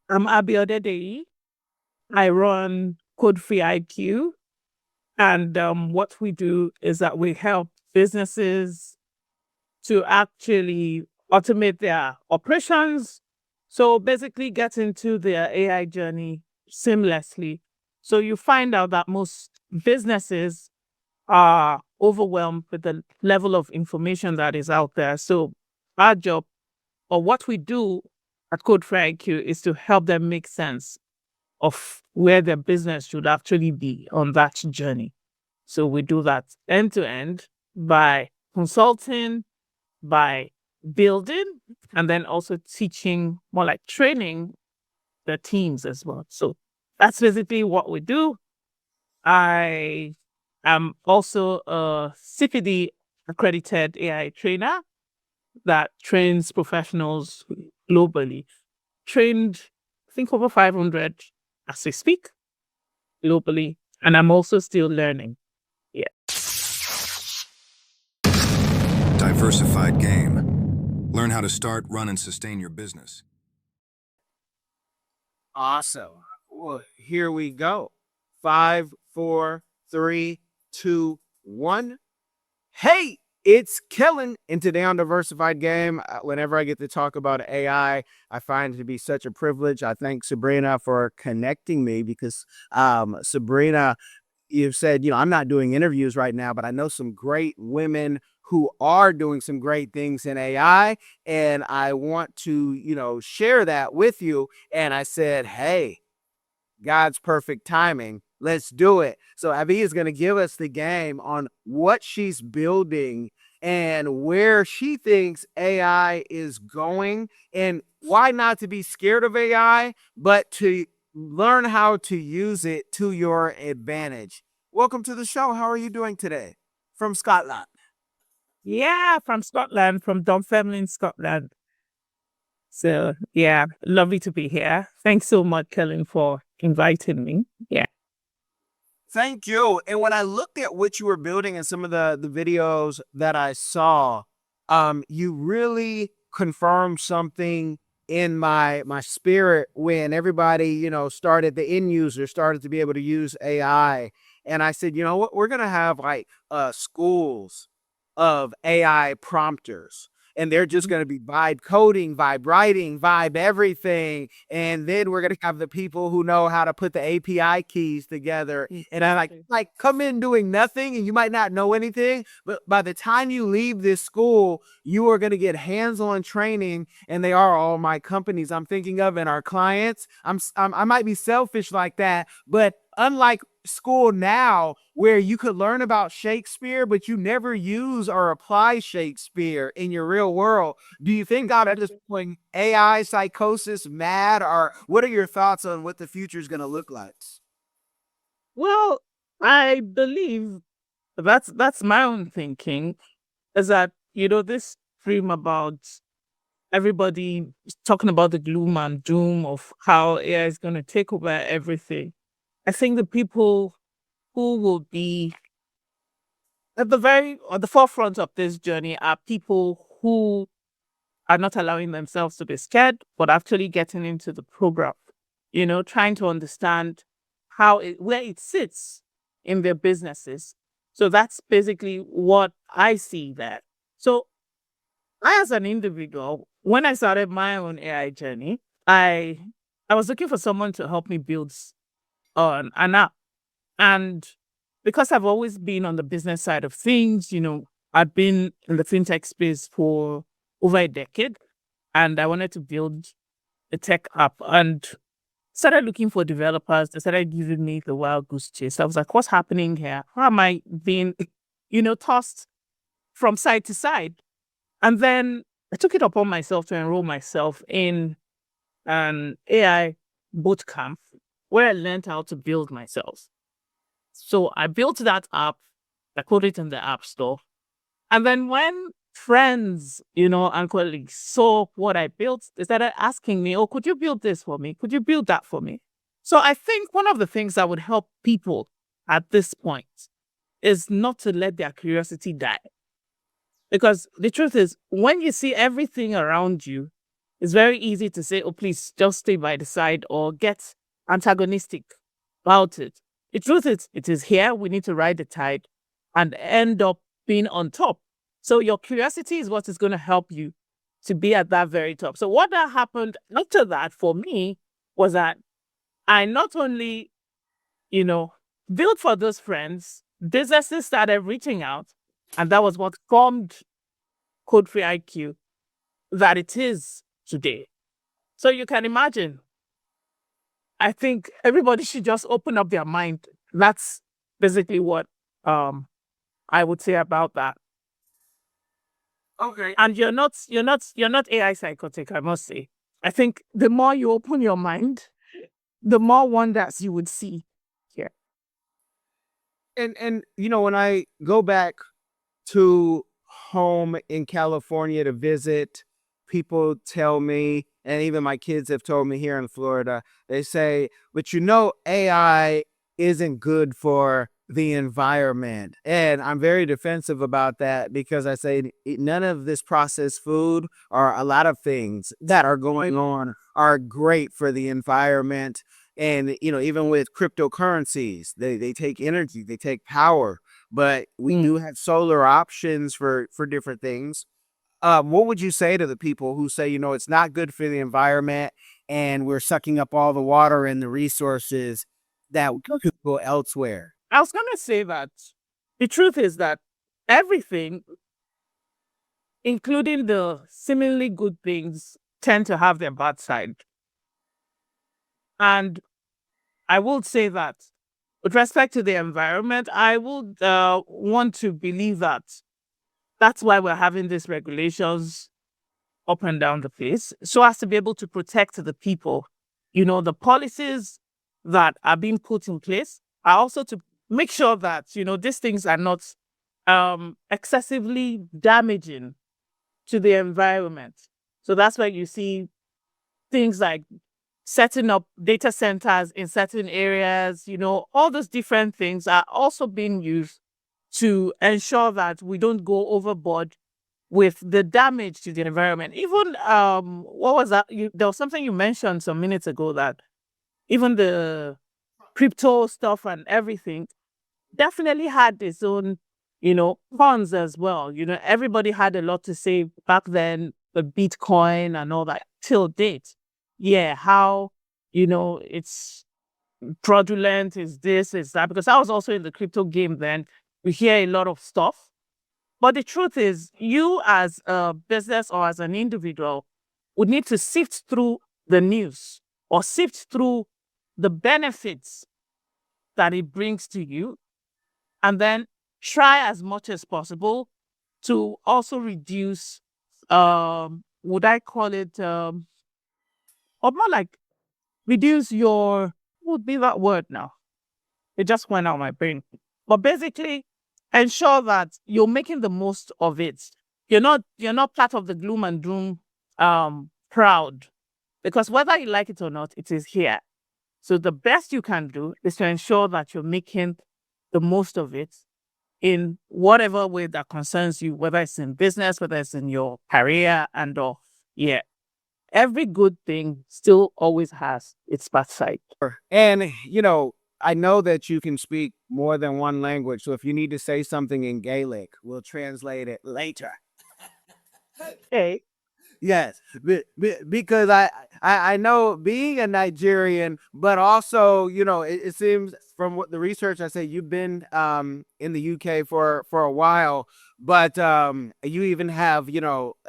I'm Abi Odedeyi. I run Code Free IQ. And what we do is that we help businesses to actually automate their operations. So basically get into their AI journey seamlessly. So you find out that most businesses are overwhelmed with the level of information that is out there. So our job, or what we do at Code Free IQ, is to help them make sense of where their business should actually be on that journey. So we do that end to end by consulting, by building, and then also teaching, more like training the teams as well. So that's basically what we do. I am also a CPD accredited AI trainer that trains professionals globally. Trained, I think, over 500 as we speak globally. And I'm also still learning. Yeah. Diversified Game. Learn how to start, run, and sustain your business. Awesome. Well, here we go. 5, 4, 3, 2, 1. Hey, it's Kellen. And today on Diversified Game, whenever I get to talk about AI, I find it to be such a privilege. I thank Sabrina for connecting me because Sabrina, you've said, I'm not doing interviews right now, but I know some great women who are doing some great things in AI. And I want to, share that with you. And I said, hey, God's perfect timing. Let's do it. So Abby is going to give us the game on what she's building and where she thinks AI is going and why not to be scared of AI, but to learn how to use it to your advantage. Welcome to the show. How are you doing today? From Scotland. Yeah, from Scotland, from Dunfermline, Scotland. So yeah, lovely to be here. Thanks so much, Kellen, for inviting me. Yeah. Thank you. And when I looked at what you were building in some of the videos that I saw, you really confirmed something in my spirit when everybody, started, the end user started to be able to use AI. And I said, you know what, we're gonna have like schools of AI prompters. And they're just going to be vibe coding, vibe writing, vibe everything. And then we're going to have the people who know how to put the API keys together. And I like come in doing nothing and you might not know anything. But by the time you leave this school, you are going to get hands-on training. And they are all my companies I'm thinking of and our clients. I might be selfish like that, but unlike school now where you could learn about Shakespeare, but you never use or apply Shakespeare in your real world. Do you think God at this point AI psychosis mad, or what are your thoughts on what the future is going to look like? Well, I believe that's my own thinking, is that, this dream about everybody talking about the gloom and doom of how AI is going to take over everything. I think the people who will be at the forefront of this journey are people who are not allowing themselves to be scared, but actually getting into the program, trying to understand where it sits in their businesses. So that's basically what I see there. So I, as an individual, when I started my own AI journey, I was looking for someone to help me build an app. And because I've always been on the business side of things, I've been in the fintech space for over a decade, and I wanted to build a tech app and started looking for developers. They started giving me the wild goose chase. I was like, what's happening here? How am I being, tossed from side to side? And then I took it upon myself to enroll myself in an AI boot camp where I learned how to build myself. So I built that app, I put it in the app store. And then when friends, and colleagues saw what I built, they started asking me, oh, could you build this for me? Could you build that for me? So I think one of the things that would help people at this point is not to let their curiosity die. Because the truth is, when you see everything around you It's very easy to say, oh, please just stay by the side or get antagonistic about it. The truth is, it is here. We need to ride the tide and end up being on top. So your curiosity is what is going to help you to be at that very top. So what that happened after that for me was that I not only, built for those friends, businesses started reaching out, and that was what formed Code Free IQ that it is today. So you can imagine, I think everybody should just open up their mind. That's basically what I would say about that. Okay. And you're not AI psychotic, I must say. I think the more you open your mind, the more wonders you would see here. And when I go back to home in California to visit, people tell me, and even my kids have told me here in Florida, they say, but AI isn't good for the environment. And I'm very defensive about that because I say none of this processed food or a lot of things that are going on are great for the environment. And, even with cryptocurrencies, they take energy, they take power, but we Mm. do have solar options for different things. What would you say to the people who say, it's not good for the environment and we're sucking up all the water and the resources that could go elsewhere? I was going to say that the truth is that everything, including the seemingly good things, tend to have their bad side. And I will say that with respect to the environment, I would want to believe that that's why we're having these regulations up and down the place, so as to be able to protect the people. The policies that are being put in place are also to make sure that, these things are not excessively damaging to the environment. So that's why you see things like setting up data centers in certain areas, all those different things are also being used to ensure that we don't go overboard with the damage to the environment. Even what was that? There was something you mentioned some minutes ago that even the crypto stuff and everything definitely had its own, cons as well. Everybody had a lot to say back then, the Bitcoin and all that till date. Yeah, how it's fraudulent, is this, is that, because I was also in the crypto game then. We hear a lot of stuff. But the truth is, you as a business or as an individual would need to sift through the news or sift through the benefits that it brings to you, and then try as much as possible to also reduce, would I call it, or more like reduce your, what would be that word now? It just went out of my brain. But basically, ensure that you're making the most of it. You're not part of the gloom and doom crowd, because whether you like it or not, it is here. So the best you can do is to ensure that you're making the most of it in whatever way that concerns you, whether it's in business, whether it's in your career, and or yeah. Every good thing still always has its bad side. And, I know that you can speak more than one language. So if you need to say something in Gaelic, we'll translate it later. Okay. Yes, because I know being a Nigerian, but also it seems from what the research I say you've been in the UK for a while, but you even have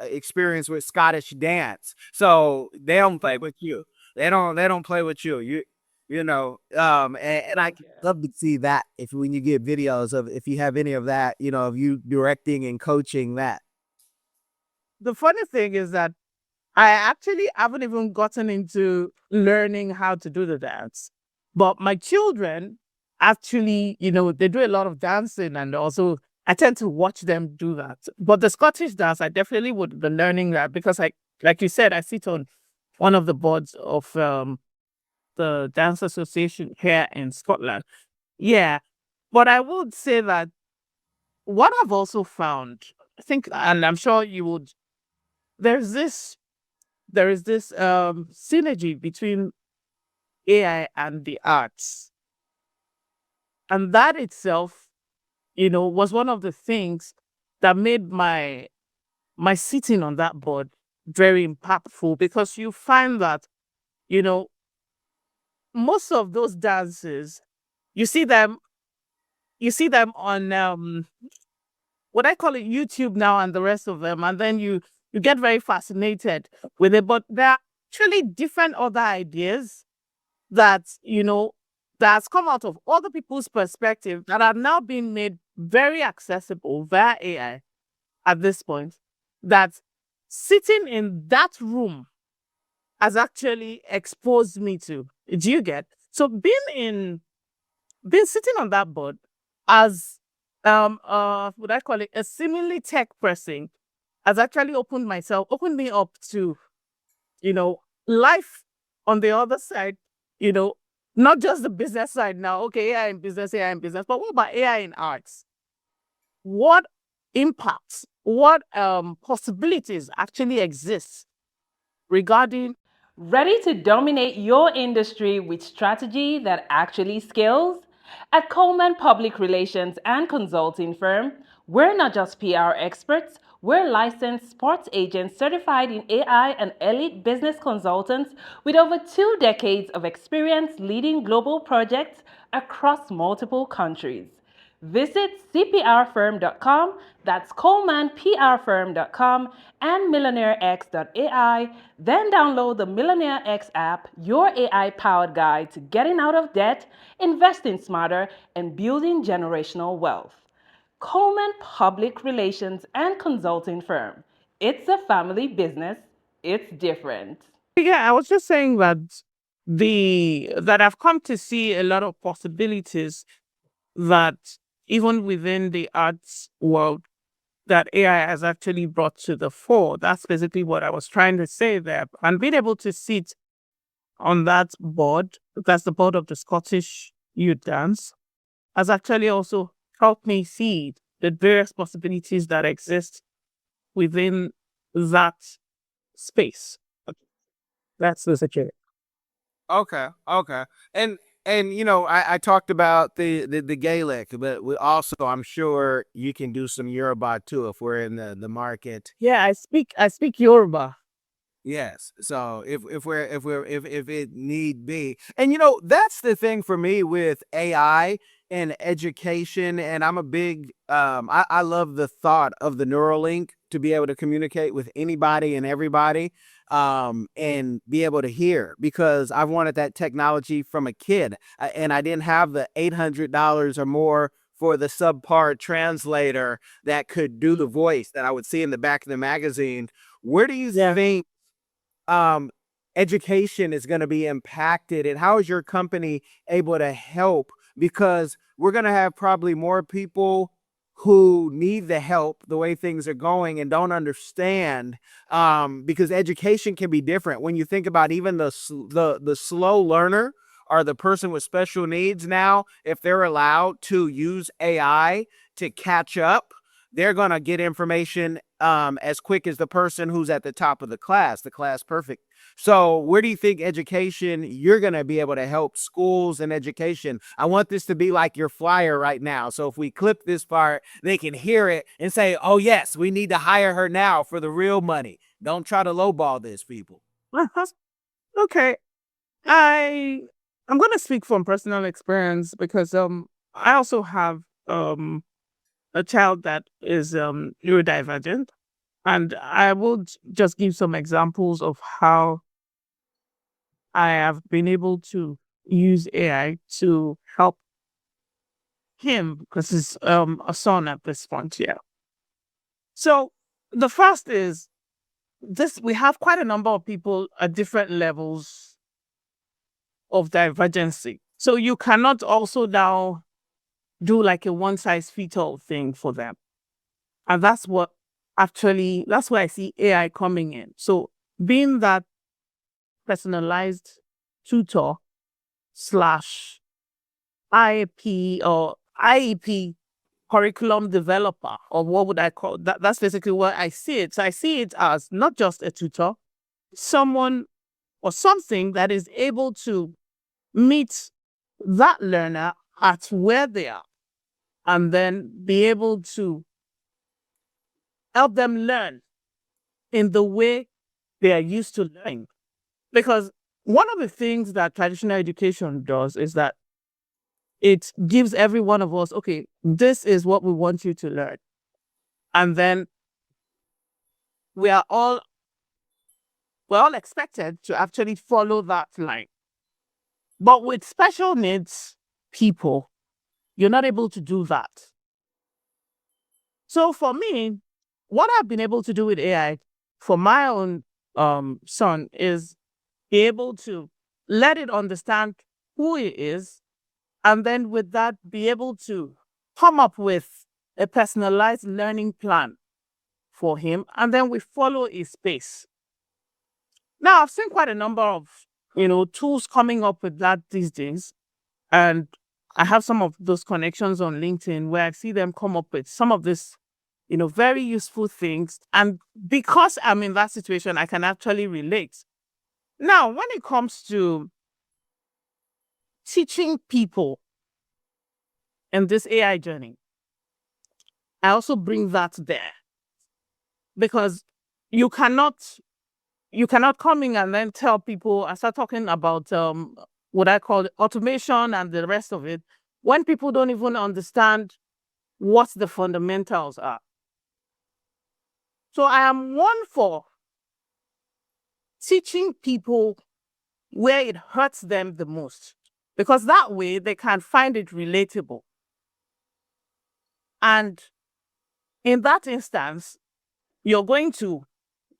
experience with Scottish dance, so they don't play with you. They don't play with you. And I love to see that if when you get videos of if you have any of that, of you directing and coaching that. The funny thing is that I actually haven't even gotten into learning how to do the dance. But my children actually, they do a lot of dancing, and also I tend to watch them do that. But the Scottish dance, I definitely would be learning that because like you said, I sit on one of the boards of the Dance Association here in Scotland. Yeah. But I would say that what I've also found, I think, and I'm sure you would, there's this there is this synergy between AI and the arts. And that itself, was one of the things that made my sitting on that board very impactful, because you find that, you know, most of those dances, you see them, on what I call it YouTube now and the rest of them, and then you get very fascinated with it. But there are actually different other ideas that that's come out of other people's perspective that are now being made very accessible via AI at this point. That sitting in that room has actually exposed me to. Do you get? So being sitting on that board as would I call it a seemingly tech person has actually opened me up to, life on the other side, you know, not just the business side now. Okay, AI in business, but what about AI in arts? What impacts, what possibilities actually exist regarding. Ready to dominate your industry with strategy that actually scales? At Coleman Public Relations and Consulting Firm, we're not just PR experts, we're licensed sports agents certified in AI and elite business consultants with over 2 decades of experience leading global projects across multiple countries. Visit cprfirm.com, that's colemanprfirm.com, and millionairex.ai. Then download the Millionaire X app, your AI powered guide to getting out of debt, investing smarter, and building generational wealth. Coleman Public Relations and Consulting Firm. It's a family business, it's different. Yeah, I was just saying that I've come to see a lot of possibilities that even within the arts world that AI has actually brought to the fore. That's basically what I was trying to say there. And being able to sit on that board, that's the board of the Scottish Youth Dance, has actually also helped me see the various possibilities that exist within that space. That's the situation. Okay, okay. And I talked about the Gaelic, but we also, I'm sure you can do some Yoruba too if we're in the market. Yeah, I speak Yoruba. Yes. So if it need be. And that's the thing for me with AI and education. And I'm a big I love the thought of the Neuralink to be able to communicate with anybody and everybody and be able to hear, because I wanted that technology from a kid. And I didn't have the $800 or more for the subpar translator that could do the voice that I would see in the back of the magazine. Where do you Yeah. think education is going to be impacted, and how is your company able to help? Because we're going to have probably more people who need the help the way things are going and don't understand, because education can be different when you think about even the slow learner or the person with special needs. Now if they're allowed to use AI to catch up, they're going to get information as quick as the person who's at the top of the class perfect. So where do you think education, you're going to be able to help schools and education? I want this to be like your flyer right now. So if we clip this part, they can hear it and say, oh yes, we need to hire her now for the real money. Don't try to lowball this, people. Okay. I'm gonna speak from personal experience because I also have a child that is neurodivergent, and I would just give some examples of how I have been able to use AI to help him because he's a son at this point. Yeah. So the first is this: we have quite a number of people at different levels of divergency. So you cannot also now do like a one size fits all thing for them. And that's where I see AI coming in. So being that personalized tutor slash IEP or IEP curriculum developer, or what would I call that? That's basically what I see it. So I see it as not just a tutor, someone or something that is able to meet that learner at where they are and then be able to help them learn in the way they are used to learning. Because one of the things that traditional education does is that it gives every one of us, okay, this is what we want you to learn. And then we are all we're all expected to actually follow that line. But with special needs people, you're not able to do that. So for me, what I've been able to do with AI for my own son is be able to let it understand who he is, and then with that, be able to come up with a personalized learning plan for him, and then we follow his pace. Now, I've seen quite a number of tools coming up with that these days, and I have some of those connections on LinkedIn where I see them come up with some of this, very useful things. And because I'm in that situation, I can actually relate. Now, when it comes to teaching people in this AI journey, I also bring that there because you cannot come in and then tell people and start talking about what I call automation and the rest of it when people don't even understand what the fundamentals are. So I am one for teaching people where it hurts them the most, because that way they can find it relatable. And in that instance, you're going to,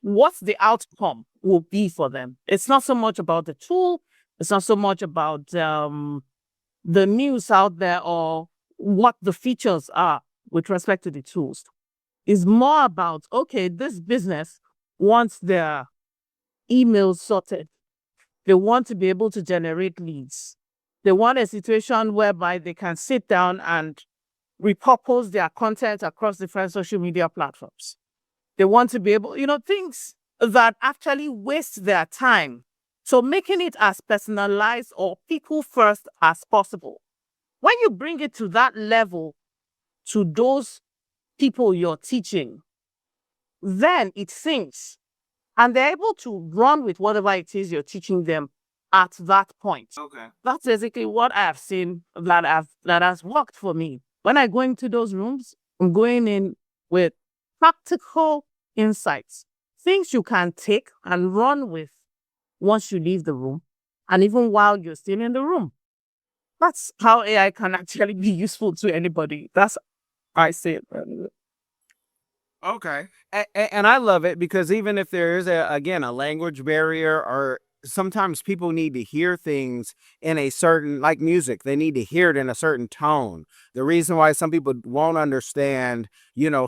what the outcome will be for them. It's not so much about the tool. It's not so much about the news out there or what the features are with respect to the tools. It's more about, okay, this business wants their emails sorted. They want to be able to generate leads. They want a situation whereby they can sit down and repurpose their content across different social media platforms. They want to be able, things that actually waste their time. So making it as personalized or people first as possible. When you bring it to that level to those people you're teaching, then it sinks. And they're able to run with whatever it is you're teaching them at that point. Okay. That's basically what I have seen that has worked for me. When I go into those rooms, I'm going in with practical insights, things you can take and run with once you leave the room, and even while you're still in the room. That's how AI can actually be useful to anybody. That's how I say it. Okay. And I love it because even if there is again a language barrier, or sometimes people need to hear things in a certain, like music, they need to hear it in a certain tone. The reason why some people won't understand,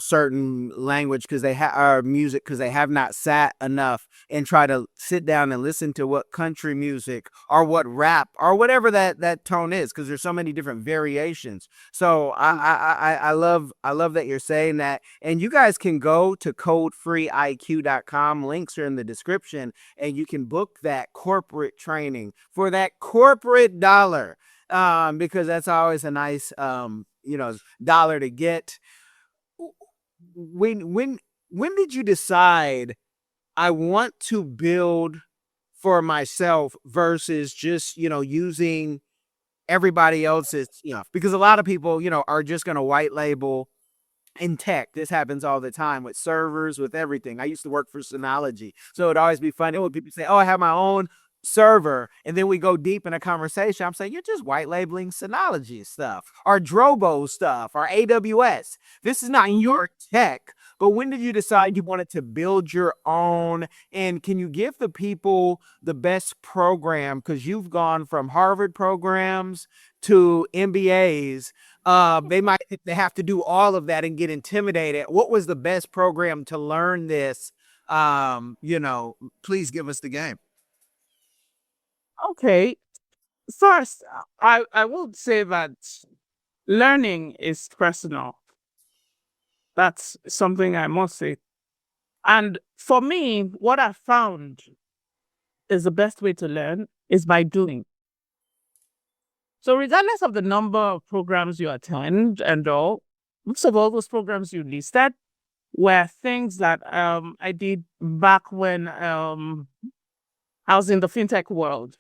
certain language because they or music because they have not sat enough and try to sit down and listen to what country music or what rap or whatever that tone is, because there's so many different variations. So I love that you're saying that. And you guys can go to codefreeiq.com. Links are in the description, and you can book that corporate training for that corporate dollar, because that's always a nice dollar to get. When did you decide I want to build for myself versus just using everybody else's, because a lot of people are just going to white label. In tech, this happens all the time with servers, with everything. I used to work for Synology, so it'd always be funny when people say, "Oh, I have my own server," and then we go deep in a conversation. I'm saying, "You're just white labeling Synology stuff, or Drobo stuff, or AWS. This is not your tech." But when did you decide you wanted to build your own? And can you give the people the best program? Because you've gone from Harvard programs to MBAs. They have to do all of that and get intimidated. What was the best program to learn this? Please give us the game. Okay. First, I would say that learning is personal. That's something I must say. And for me, what I found is the best way to learn is by doing. So regardless of the number of programs you attend and all, most of all those programs you listed were things that I did back when I was in the fintech world.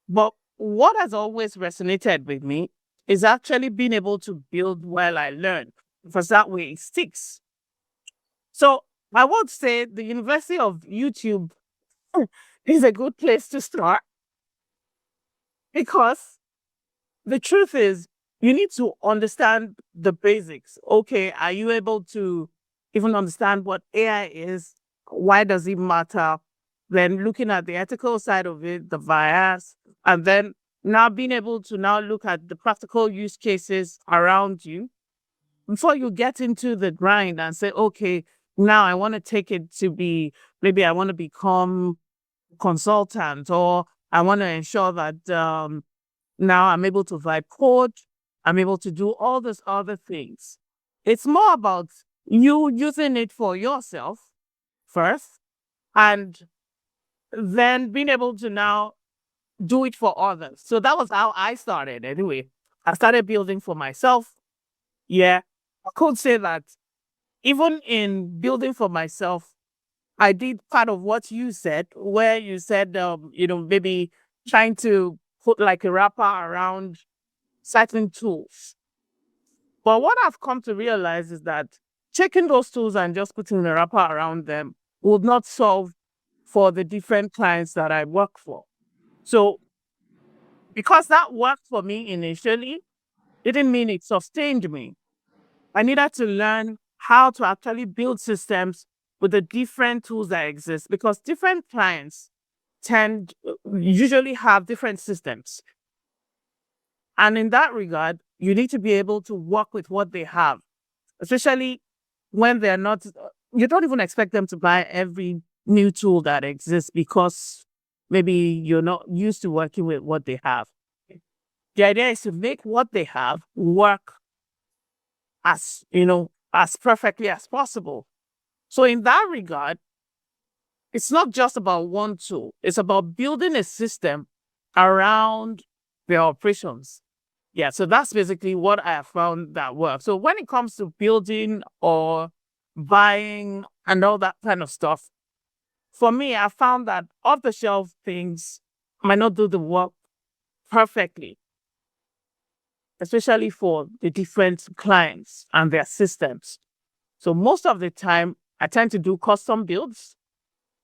But what has always resonated with me is actually being able to build while I learn, because that way it sticks. So I would say the University of YouTube is a good place to start, because the truth is you need to understand the basics. Okay, are you able to even understand what AI is? Why does it matter? Then looking at the ethical side of it, the bias, and then now being able to now look at the practical use cases around you before you get into the grind and say, okay, now I want to take it to be, maybe I want to become consultant, or I want to ensure that now I'm able to write code, I'm able to do all these other things. It's more about you using it for yourself first, and then being able to now do it for others. So that was how I started anyway. I started building for myself. Yeah, I could say that even in building for myself, I did part of what you said, where you said, maybe trying to put like a wrapper around certain tools. But what I've come to realize is that taking those tools and just putting a wrapper around them would not solve for the different clients that I work for. So because that worked for me initially, it didn't mean it sustained me. I needed to learn how to actually build systems with the different tools that exist, because different clients usually have different systems. And in that regard, you need to be able to work with what they have, especially when they're not, you don't even expect them to buy every new tool that exists, because maybe you're not used to working with what they have. The idea is to make what they have work as perfectly as possible. So in that regard, it's not just about one tool. It's about building a system around their operations. Yeah, so that's basically what I have found that works. So when it comes to building or buying and all that kind of stuff, for me, I found that off-the-shelf things might not do the work perfectly, especially for the different clients and their systems. So most of the time, I tend to do custom builds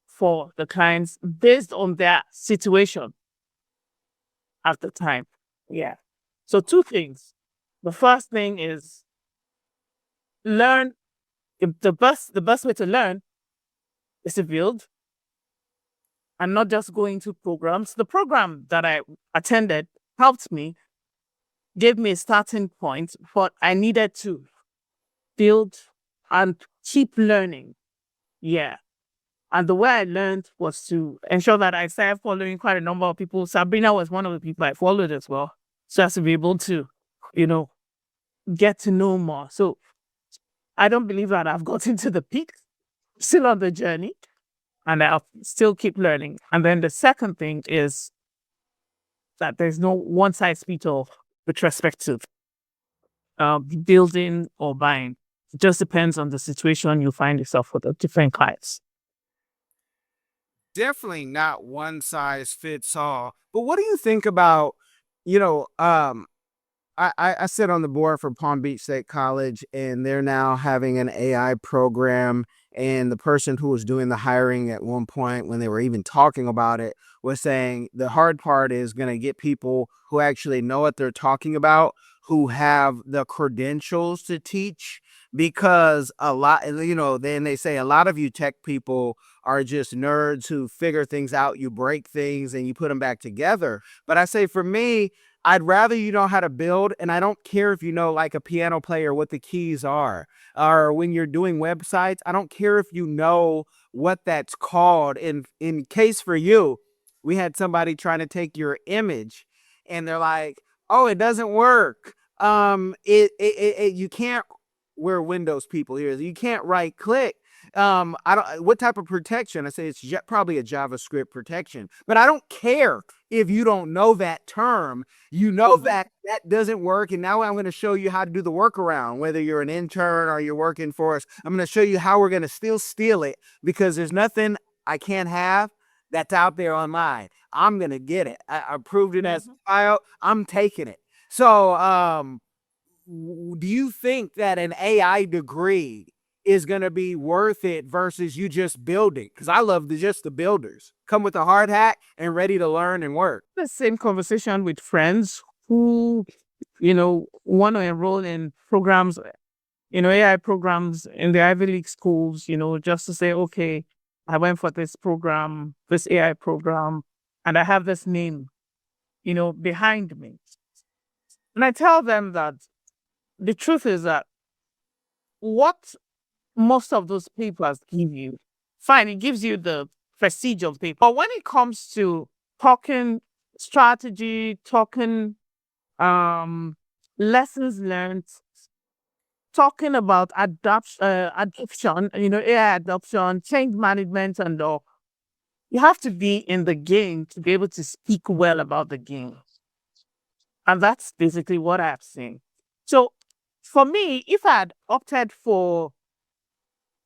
for the clients based on their situation at the time. Yeah. So two things. The first thing is learn. The best way to learn is to build and not just go into programs. The program that I attended helped me, gave me a starting point, but I needed to build and keep learning. Yeah. And the way I learned was to ensure that I started following quite a number of people. Sabrina was one of the people I followed as well. So as to be able to, get to know more. So I don't believe that I've gotten to the peak, still on the journey, and I'll still keep learning. And then the second thing is that there's no one size fits all with respect to building or buying. It just depends on the situation you find yourself with the different clients. Definitely not one size fits all. But what do you think about, I sit on the board for Palm Beach State College, and they're now having an AI program. And the person who was doing the hiring at one point, when they were even talking about it, was saying the hard part is going to get people who actually know what they're talking about, who have the credentials to teach. Because then they say a lot of you tech people are just nerds who figure things out. You break things and you put them back together. But I say, for me, I'd rather you know how to build, and I don't care if you know, like a piano player, what the keys are, or when you're doing websites, I don't care if you know what that's called. In case for you, we had somebody trying to take your image, and they're like, "Oh, it doesn't work. You can't." We're Windows people here. You can't right click. I don't, what type of protection? I say it's probably a JavaScript protection, but I don't care if you don't know that term. You know that that doesn't work. And now I'm going to show you how to do the workaround, whether you're an intern or you're working for us. I'm going to show you how we're going to still steal it, because there's nothing I can't have that's out there online. I'm going to get it. I approved it as a file. I'm taking it. So, do you think that an AI degree is going to be worth it versus you just building? Because I love just the builders. Come with a hard hat and ready to learn and work. The same conversation with friends who, want to enroll in programs, AI programs in the Ivy League schools, just to say, okay, I went for this program, this AI program, and I have this name, behind me. And I tell them that the truth is that what most of those papers give you, fine, it gives you the prestige of paper. But when it comes to talking strategy, talking lessons learned, talking about adoption, AI adoption, change management, and all, you have to be in the game to be able to speak well about the game. And that's basically what I've seen. So for me, if I had opted for,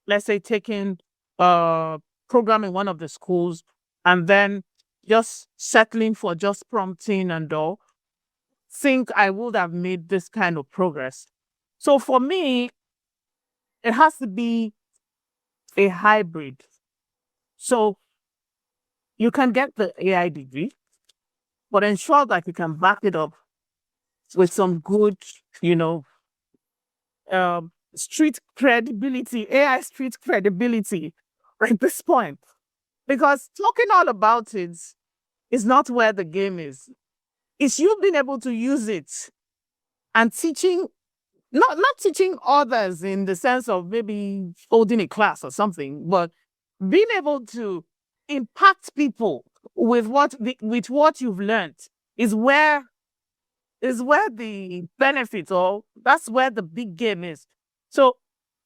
let's say, taking a program in one of the schools and then just settling for just prompting and all, think I would have made this kind of progress. So for me, it has to be a hybrid. So you can get the AI degree, but ensure that you can back it up with some good, street credibility, AI street credibility at this point. Because talking all about it is not where the game is. It's you being able to use it and teaching, not teaching others in the sense of maybe holding a class or something, but being able to impact people with what you've learned is where the benefit, or that's where the big game is. So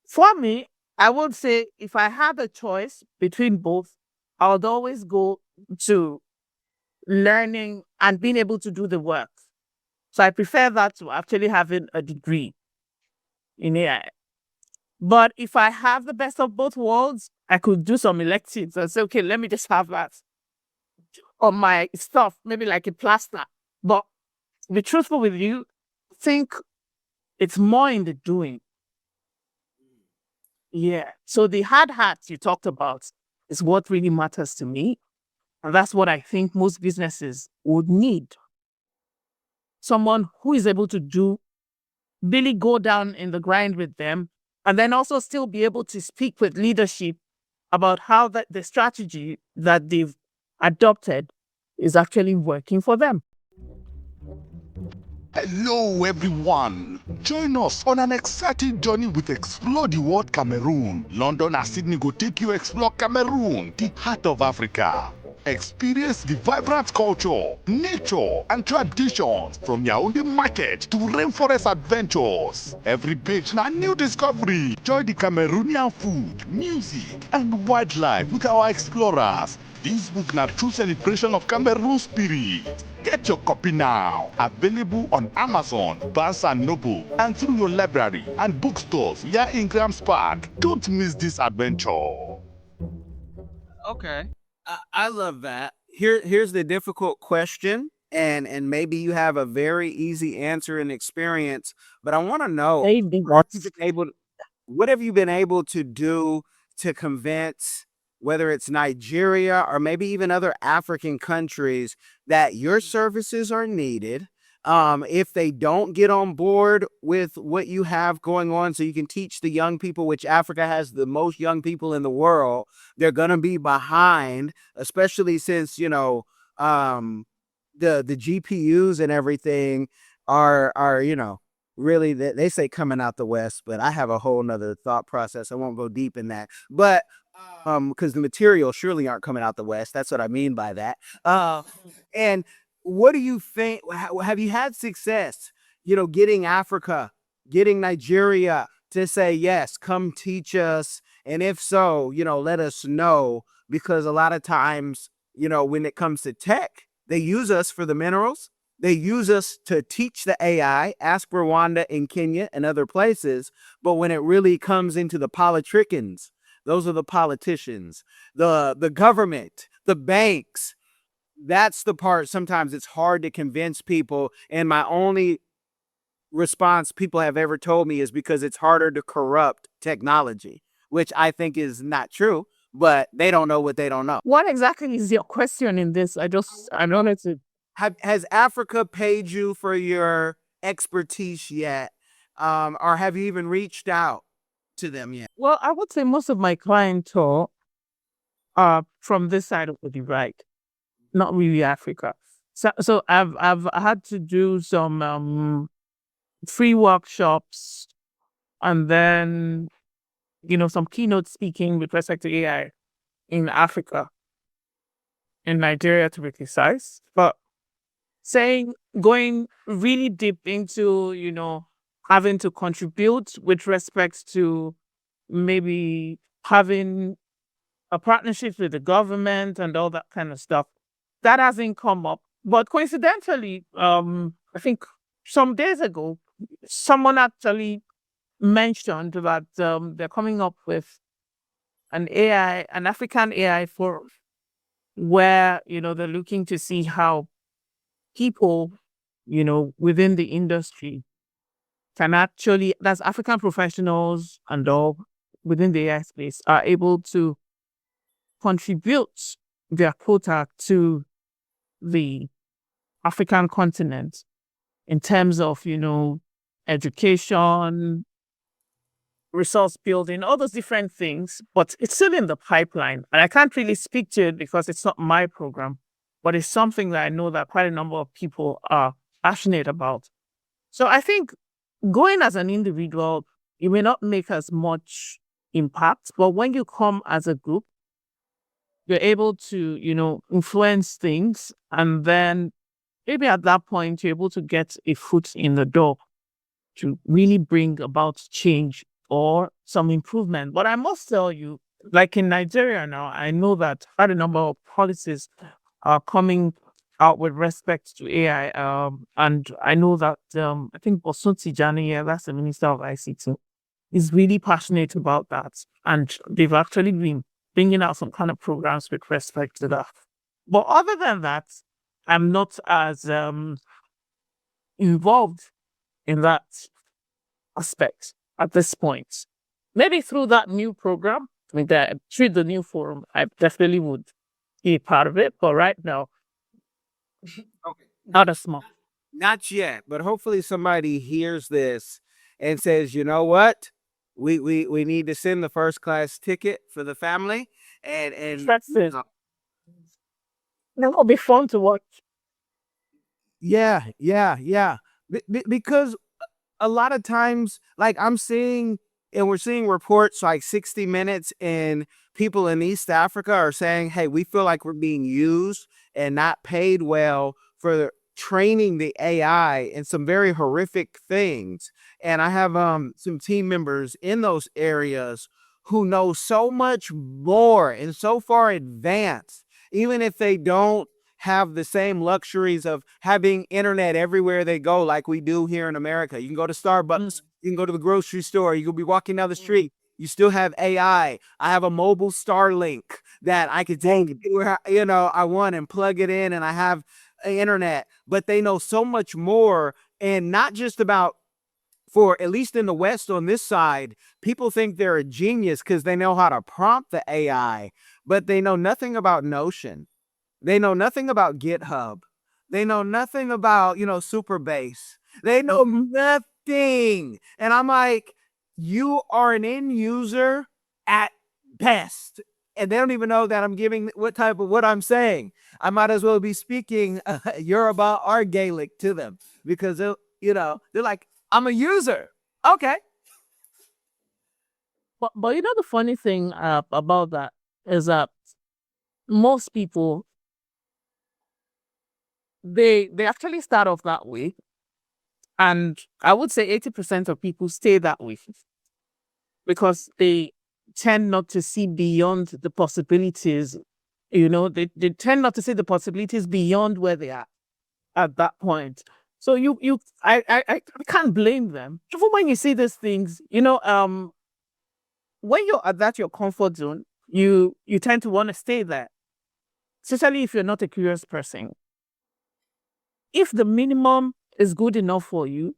for me, I would say if I had a choice between both, I would always go to learning and being able to do the work. So I prefer that to actually having a degree in AI. But if I have the best of both worlds, I could do some electives and say, okay, let me just have that on my stuff, maybe like a plaster. But to be truthful with you, I think it's more in the doing. Yeah. So the hard hats you talked about is what really matters to me. And that's what I think most businesses would need. Someone who is able to really go down in the grind with them, and then also still be able to speak with leadership about how the strategy that they've adopted is actually working for them. Hello everyone! Join us on an exciting journey with Explore the World Cameroon. London and Sydney go take you explore Cameroon, the heart of Africa. Experience the vibrant culture, nature and traditions from Yaoundé market to rainforest adventures. Every page na new discovery. Enjoy the Cameroonian food, music and wildlife with our explorers. This book na true celebration of Cameroon spirit. Get your copy now. Available on Amazon, Barnes & Noble, and through your library and bookstores here in Grams Park. Don't miss this adventure. Okay. I love that. Here's the difficult question, and maybe you have a very easy answer and experience, but I want to know what have you been able to do to convince, whether it's Nigeria or maybe even other African countries, that your services are needed. If they don't get on board with what you have going on, so you can teach the young people, which Africa has the most young people in the world, they're gonna be behind, especially since the GPUs and everything are really, they say coming out the West, but I have a whole nother thought process. I won't go deep in that, but because the materials surely aren't coming out the West. That's what I mean by that. And what do you think? Have you had success, getting Africa, getting Nigeria to say, yes, come teach us And if so, let us know, because a lot of times, when it comes to tech, they use us for the minerals. They use us to teach the AI, ask Rwanda and Kenya and other places. But when it really comes into the politricians, those are the politicians, the government, the banks. That's the part sometimes it's hard to convince people. And my only response people have ever told me is because it's harder to corrupt technology, which I think is not true, but they don't know what they don't know. What exactly is your question in this? I wanted to. Has Africa paid you for your expertise yet? Or have you even reached out to them yet? Well, I would say most of my clientele are from this side of the divide, not really Africa. So I've had to do some free workshops, and then some keynote speaking with respect to AI in Africa, in Nigeria to be precise. But going really deep into having to contribute with respect to maybe having a partnership with the government and all that kind of stuff, that hasn't come up. But coincidentally, I think some days ago, someone actually mentioned that they're coming up with an African AI forum, where they're looking to see how people within the industry can actually, that's African professionals and all within the AI space, are able to contribute their quota to the African continent in terms of education, resource building, all those different things. But it's still in the pipeline, and I can't really speak to it because it's not my program, but it's something that I know that quite a number of people are passionate about. So I think going as an individual, you may not make as much impact, but when you come as a group, you're able to influence things, and then maybe at that point you're able to get a foot in the door to really bring about change or some improvement. But I must tell you, like in Nigeria now, I know that quite a number of policies are coming out with respect to AI. And I know that I think Bosun Tijani, that's the Minister of ICT, is really passionate about that. And they've actually been bringing out some kind of programs with respect to that. But other than that, I'm not as involved in that aspect at this point. Maybe through that new program, through the new forum, I definitely would be part of it. But right now, Okay. not as much. Not yet, but hopefully somebody hears this and says, you know what? We need to send the first class ticket for the family, and That's it. It'll be fun to watch. yeah. Because a lot of times, like I'm seeing, and we're seeing reports like 60 Minutes, and people in East Africa are saying, hey, we feel like we're being used and not paid well for training the AI in some very horrific things. And I have some team members in those areas who know so much more and so far advanced, even if they don't have the same luxuries of having internet everywhere they go like we do here in America. You can go to Starbucks, you can go to the grocery store, you can be walking down the street, you still have AI. I have a mobile Starlink that I could take where I want and plug it in, and I have internet. But they know so much more, and not just about, for at least in the West on this side, people think they're a genius because they know how to prompt the AI, but they know nothing about Notion. They know nothing about GitHub. They know nothing about, Superbase. They know nothing. And I'm like, you are an end user at best. And they don't even know that I'm giving what I'm saying. I might as well be speaking Yoruba or Gaelic to them, because they're like, I'm a user. Okay. But the funny thing about that is that most people, they actually start off that way, and I would say 80% of people stay that way because they tend not to see beyond the possibilities. They tend not to see the possibilities beyond where they are at that point. So I can't blame them. Even when you see these things, when you're at that your comfort zone, you tend to want to stay there, especially if you're not a curious person. If the minimum is good enough for you,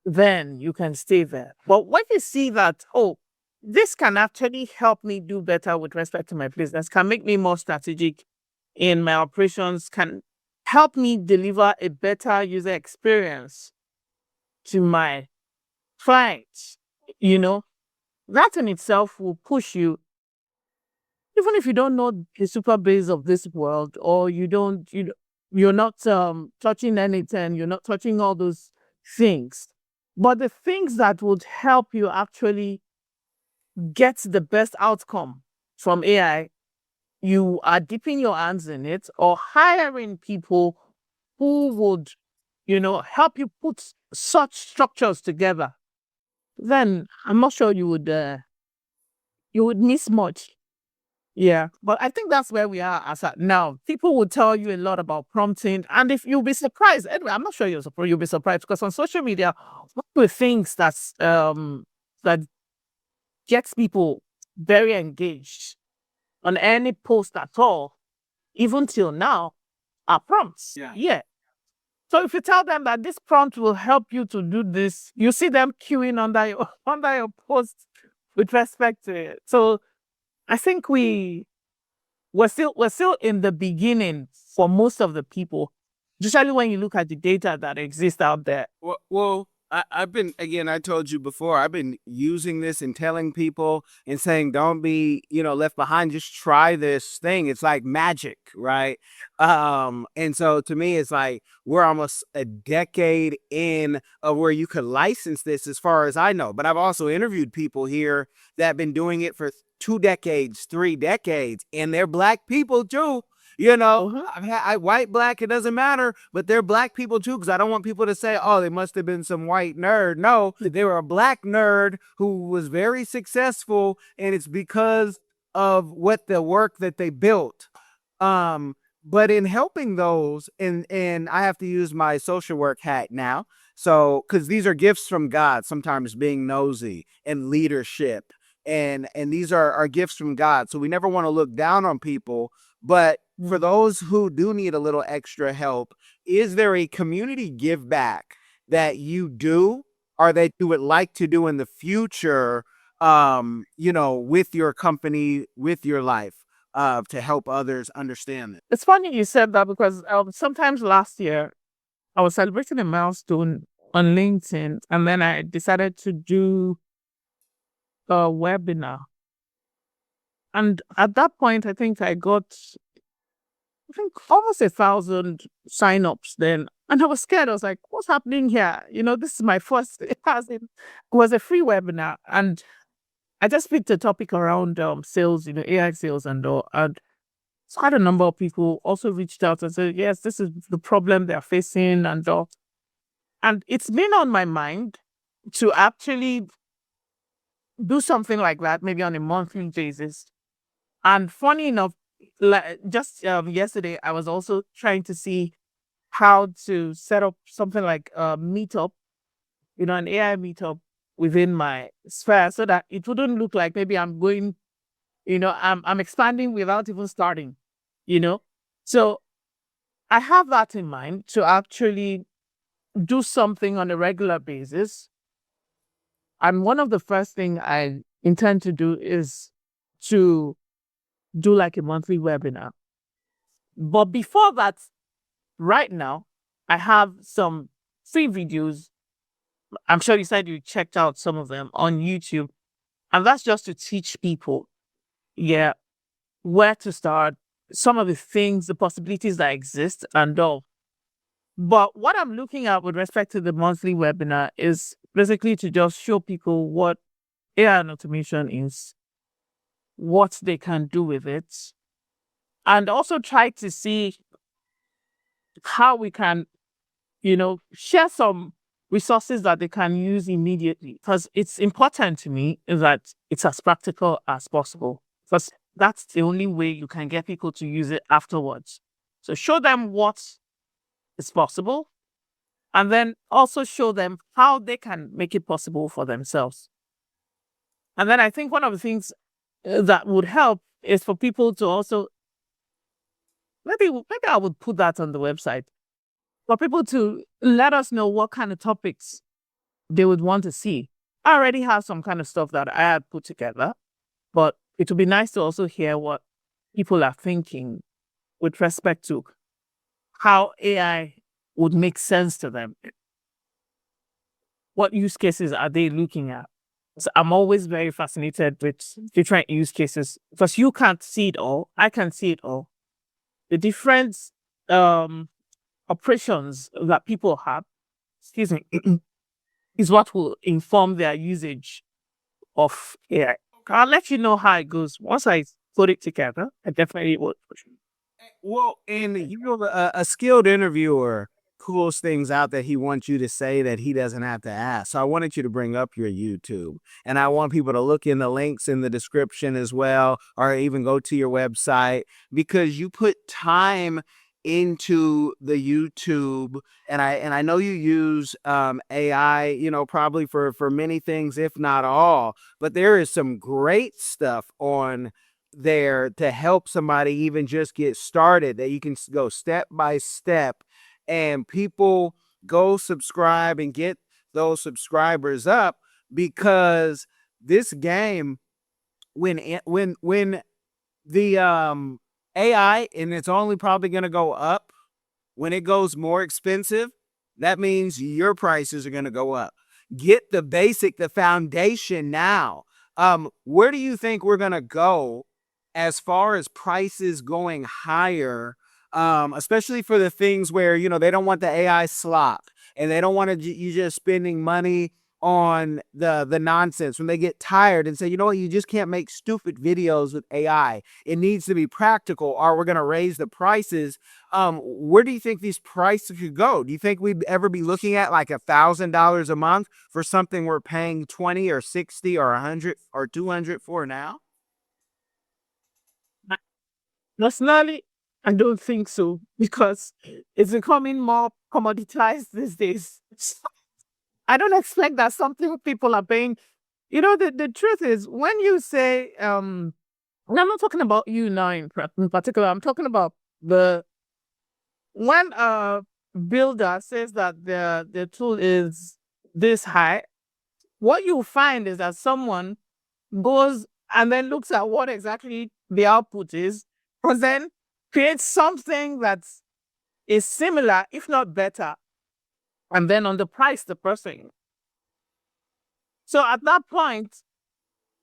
then you can stay there. But when you see that, oh, this can actually help me do better with respect to my business, can make me more strategic in my operations, can help me deliver a better user experience to my clients, that in itself will push you. Even if you don't know the super base of this world, or you're not touching anything, you're not touching all those things. But the things that would help you actually get the best outcome from AI, you are dipping your hands in it or hiring people who would, help you put such structures together. Then I'm not sure you would miss much. Yeah, but I think that's where we are as at now. People will tell you a lot about prompting, and if you'll be surprised, anyway, I'm not sure you'll be surprised, because on social media, one of the things that gets people very engaged on any post at all, even till now, are prompts. Yeah. So if you tell them that this prompt will help you to do this, you see them queuing under your under your post with respect to it. So I think we're still in the beginning for most of the people, especially when you look at the data that exists out there. Well, I've been, again, I told you before, I've been using this and telling people and saying, don't be, left behind. Just try this thing. It's like magic, right? And so to me, it's like we're almost a decade in of where you could license this, as far as I know. But I've also interviewed people here that have been doing it for 2 decades, 3 decades, and they're Black people too. White, Black, it doesn't matter, but they're Black people too, because I don't want people to say, oh, they must have been some white nerd. No, they were a Black nerd who was very successful, and it's because of the work that they built. But in helping those, and I have to use my social work hat now, so because these are gifts from God, sometimes being nosy and leadership, and these are gifts from God. So we never want to look down on people, but for those who do need a little extra help, is there a community give back that you do, or that you would like to do in the future, with your company, with your life, to help others understand it? It's funny you said that, because sometimes last year I was celebrating a milestone on LinkedIn, and then I decided to do a webinar. And at that point, I think I got almost 1,000 signups then. And I was scared. I was like, what's happening here? This is my first, it was a free webinar. And I just picked a topic around sales, AI sales and all. And quite a number of people also reached out and said, yes, this is the problem they're facing and all. And it's been on my mind to actually do something like that, maybe on a monthly basis. And funny enough, just yesterday, I was also trying to see how to set up something like a meetup, an AI meetup within my sphere, so that it wouldn't look like maybe I'm going, I'm expanding without even starting, So I have that in mind, to actually do something on a regular basis. And one of the first thing I intend to do is to do like a monthly webinar. But before that, right now, I have some free videos. I'm sure you said you checked out some of them on YouTube. And that's just to teach people, where to start, some of the things, the possibilities that exist and all. But what I'm looking at with respect to the monthly webinar is basically to just show people what AI and automation is, what they can do with it, and also try to see how we can, share some resources that they can use immediately. Because it's important to me that it's as practical as possible. Because that's the only way you can get people to use it afterwards. So show them what is possible, and then also show them how they can make it possible for themselves. And then I think one of the things that would help is for people to also maybe I would put that on the website for people to let us know what kind of topics they would want to see. I already have some kind of stuff that I had put together, but it would be nice to also hear what people are thinking with respect to how AI would make sense to them. What use cases are they looking at? So I'm always very fascinated with different use cases because you can't see it all. I can see it all. The different operations that people have, excuse me, is what will inform their usage of AI. I'll let you know how it goes. Once I put it together, I definitely will. Well, and you're a skilled interviewer pulls things out that he wants you to say that he doesn't have to ask. So I wanted you to bring up your YouTube, and I want people to look in the links in the description as well, or even go to your website because you put time into the YouTube, and I know you use AI, you know, probably for many things, if not all. But there is some great stuff on there to help somebody even just get started that you can go step by step, and people go subscribe and get those subscribers up because this game when the AI, and it's only probably going to go up when it goes more expensive, that means your prices are going to go up. Get the basic, the foundation now. Where do you think we're going to go as far as prices going higher, especially for the things where, you know, they don't want the AI slop and they don't want you just spending money on the nonsense when they get tired and say, you know what, you just can't make stupid videos with AI. It needs to be practical or we're going to raise the prices. Where do you think these prices could go? Do you think we'd ever be looking at like $1,000 a month for something we're paying 20 or 60 or 100 or 200 for now? Personally, I don't think so because it's becoming more commoditized these days. I don't expect that something people are paying. You know, the truth is when you say, and I'm not talking about you now in particular, I'm talking about when a builder says that the tool is this high, what you find is that someone goes and then looks at what exactly the output is, and then creates something that is similar, if not better, and then on the price the person. So at that point,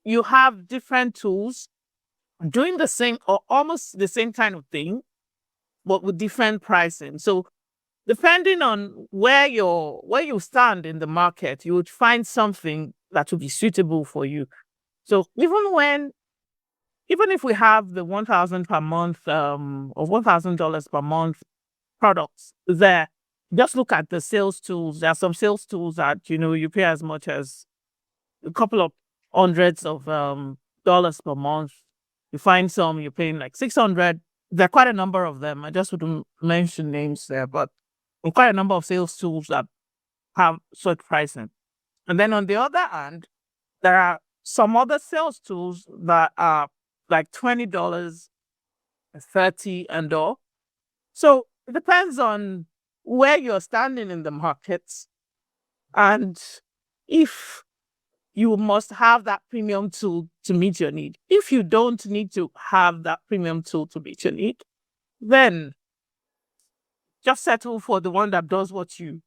you have different tools doing the same or almost the same kind of thing, but with different pricing. So depending on where you stand in the market, you would find something that would be suitable for you. So even if we have the 1,000 per month or $1,000 per month products there, just look at the sales tools. There are some sales tools that you pay as much as a couple of hundreds of dollars per month. You find some you're paying like 600. There are quite a number of them. I just wouldn't mention names there, but quite a number of sales tools that have such pricing. And then on the other hand, there are some other sales tools that are like $20, 30 and all. So it depends on where you're standing in the markets and if you must have that premium tool to meet your need. If you don't need to have that premium tool to meet your need, then just settle for the one that does what you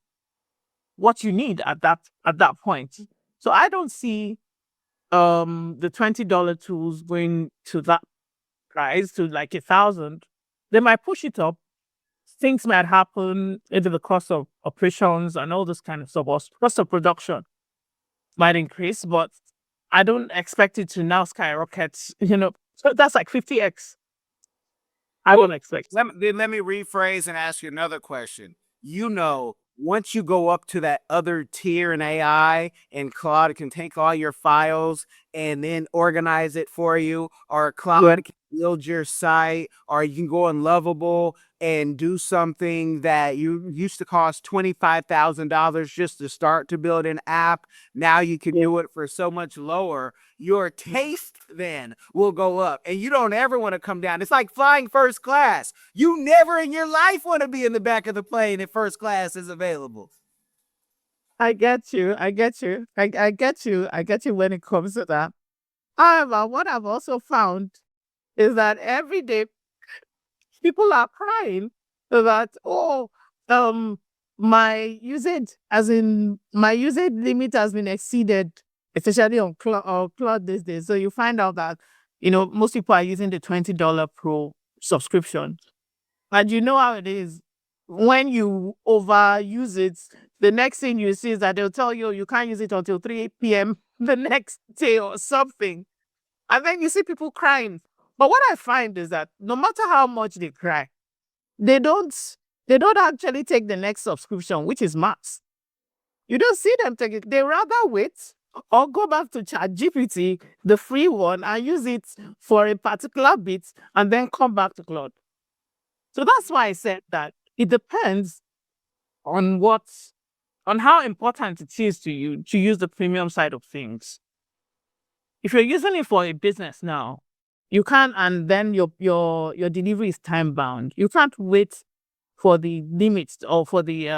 need at that point. So I don't see the $20 tools going to that price to like 1,000. They might push it up. Things might happen into the cost of operations and all this kind of stuff, or cost of production might increase, but I don't expect it to now skyrocket, So that's like 50x. I don't expect. Let me rephrase and ask you another question. You know once you go up to that other tier in AI and Claude can take all your files and then organize it for you, or Claude can build your site, or you can go on Lovable and do something that you used to cost $25,000 just to start to build an app. Now you can do it for so much lower. Your taste then will go up, and you don't ever want to come down. It's like flying first class. You never in your life want to be in the back of the plane if first class is available. I get you. I get you. I get you. I get you when it comes to that. However, what I've also found is that every day people are crying that, oh, my usage, as in my usage limit has been exceeded, especially on Cloud these days. So you find out that, most people are using the $20 pro subscription. And you know how it is. When you overuse it, the next thing you see is that they'll tell you you can't use it until 3 p.m. the next day or something. And then you see people crying. But what I find is that no matter how much they cry, they don't actually take the next subscription, which is Max. You don't see them take it. They rather wait or go back to ChatGPT, the free one, and use it for a particular bit and then come back to Cloud. So that's why I said that it depends on how important it is to you to use the premium side of things. If you're using it for a business now, you can't, and then your delivery is time bound. You can't wait for the limits or for the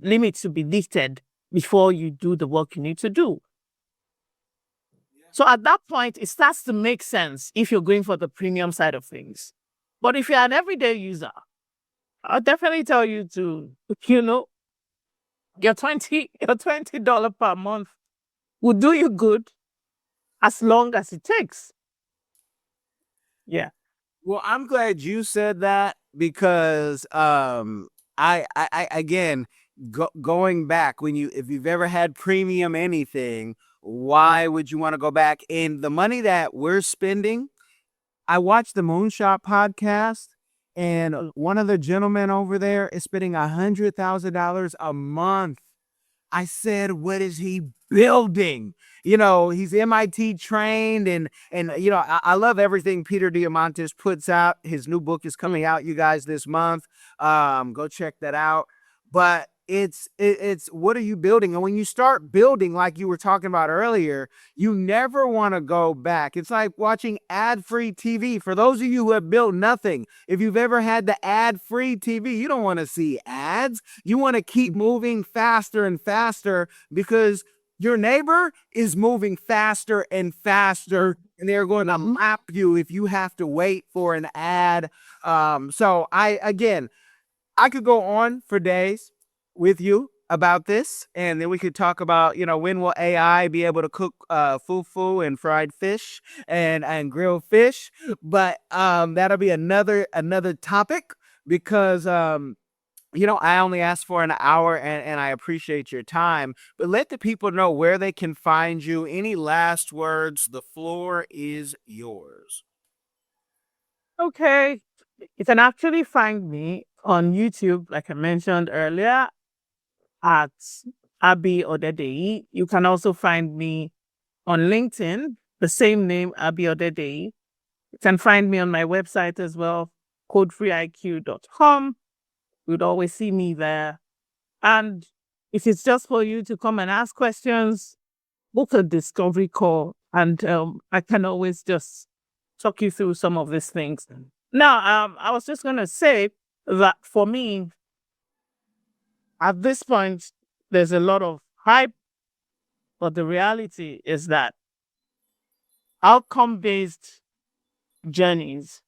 limits to be lifted before you do the work you need to do. So at that point, it starts to make sense if you're going for the premium side of things. But if you're an everyday user, I'll definitely tell you to, your $20 per month will do you good as long as it takes. Yeah. Well, I'm glad you said that because I again going back if you've ever had premium anything, why would you want to go back? And the money that we're spending, I watched the Moonshot podcast, and one of the gentlemen over there is spending $100,000 a month. I said, what is he building? He's MIT trained, and I love everything Peter Diamandis puts out. His new book is coming out, you guys, this month. Go check that out. But it's what are you building? And when you start building, like you were talking about earlier, you never want to go back. It's like watching ad-free TV. For those of you who have built nothing, if you've ever had the ad-free TV, you don't want to see ads. You want to keep moving faster and faster because your neighbor is moving faster and faster, and they're going to map you if you have to wait for an ad. So I could go on for days with you about this, and then we could talk about, when will AI be able to cook fufu and fried fish and grilled fish. But that'll be another topic because I only asked for an hour, and I appreciate your time. But let the people know where they can find you. Any last words? The floor is yours. Okay. You can actually find me on YouTube, like I mentioned earlier, at Abi Odedeyi. You can also find me on LinkedIn, the same name, Abi Odedeyi. You can find me on my website as well, codefreeiq.com. You'd always see me there. And if it's just for you to come and ask questions, book a discovery call, and I can always just talk you through some of these things. Now, I was just going to say that for me, at this point, there's a lot of hype, but the reality is that outcome-based journeys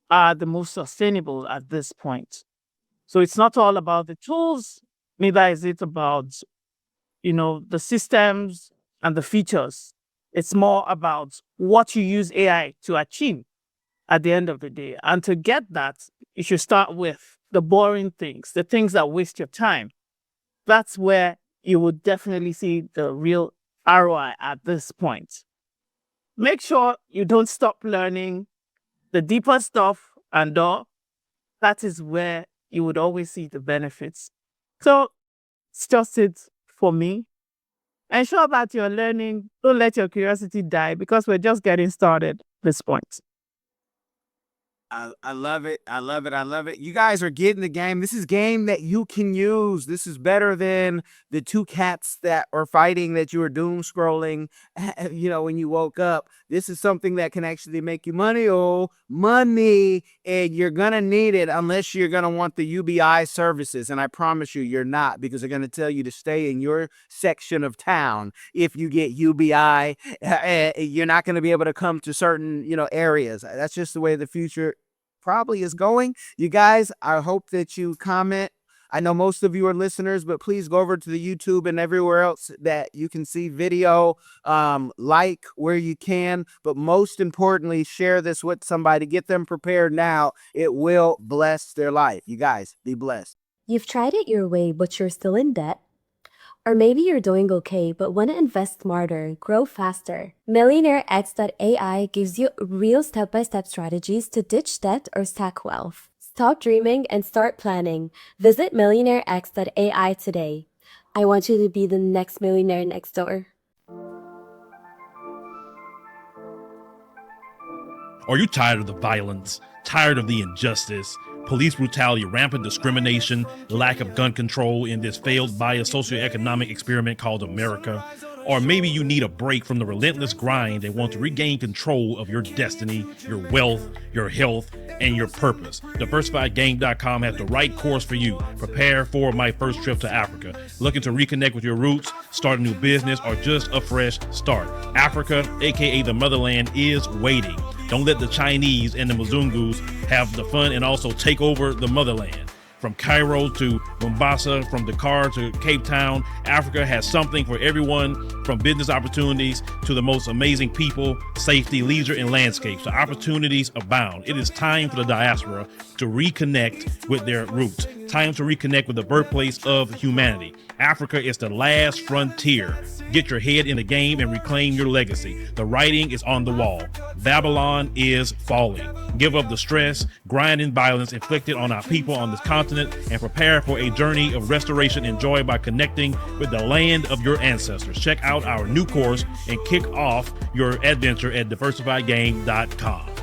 are the most sustainable at this point. So it's not all about the tools, neither is it about, the systems and the features. It's more about what you use AI to achieve at the end of the day. And to get that, you should start with the boring things, the things that waste your time. That's where you will definitely see the real ROI at this point. Make sure you don't stop learning the deeper stuff, and that is where you would always see the benefits. So It's just it for me. Ensure that you're learning. Don't let your curiosity die because we're just getting started at this point. I love it. I love it. I love it. You guys are getting the game. This is game that you can use. This is better than the two cats that are fighting that you were doom scrolling, when you woke up. This is something that can actually make you money. Oh, money. And you're going to need it unless you're going to want the UBI services. And I promise you, you're not, because they're going to tell you to stay in your section of town. If you get UBI, you're not going to be able to come to certain, areas. That's just the way the future probably is going. You guys, I hope that you comment. I know most of you are listeners, but please go over to the YouTube and everywhere else that you can see video, like where you can, but most importantly, share this with somebody. Get them prepared now. It will bless their life. You guys, be blessed. You've tried it your way, but you're still in debt? Or maybe you're doing okay, but want to invest smarter, grow faster. MillionaireX.ai gives you real step-by-step strategies to ditch debt or stack wealth. Stop dreaming and start planning. Visit MillionaireX.ai today. I want you to be the next millionaire next door. Are you tired of the violence, tired of the injustice, police brutality, rampant discrimination, lack of gun control in this failed biased socioeconomic experiment called America? Or maybe you need a break from the relentless grind and want to regain control of your destiny, your wealth, your health, and your purpose. DiversifiedGame.com has the right course for you. Prepare for my first trip to Africa. Looking to reconnect with your roots, start a new business, or just a fresh start. Africa, aka the motherland, is waiting. Don't let the Chinese and the Mzungus have the fun and also take over the motherland. From Cairo to Mombasa, from Dakar to Cape Town, Africa has something for everyone, from business opportunities to the most amazing people, safety, leisure, and landscapes. The opportunities abound. It is time for the diaspora to reconnect with their roots. Time to reconnect with the birthplace of humanity. Africa is the last frontier. Get your head in the game and reclaim your legacy. The writing is on the wall. Babylon is falling. Give up the stress, grind, and violence inflicted on our people on this continent and prepare for a journey of restoration and joy by connecting with the land of your ancestors. Check out our new course and kick off your adventure at diversifiedgame.com.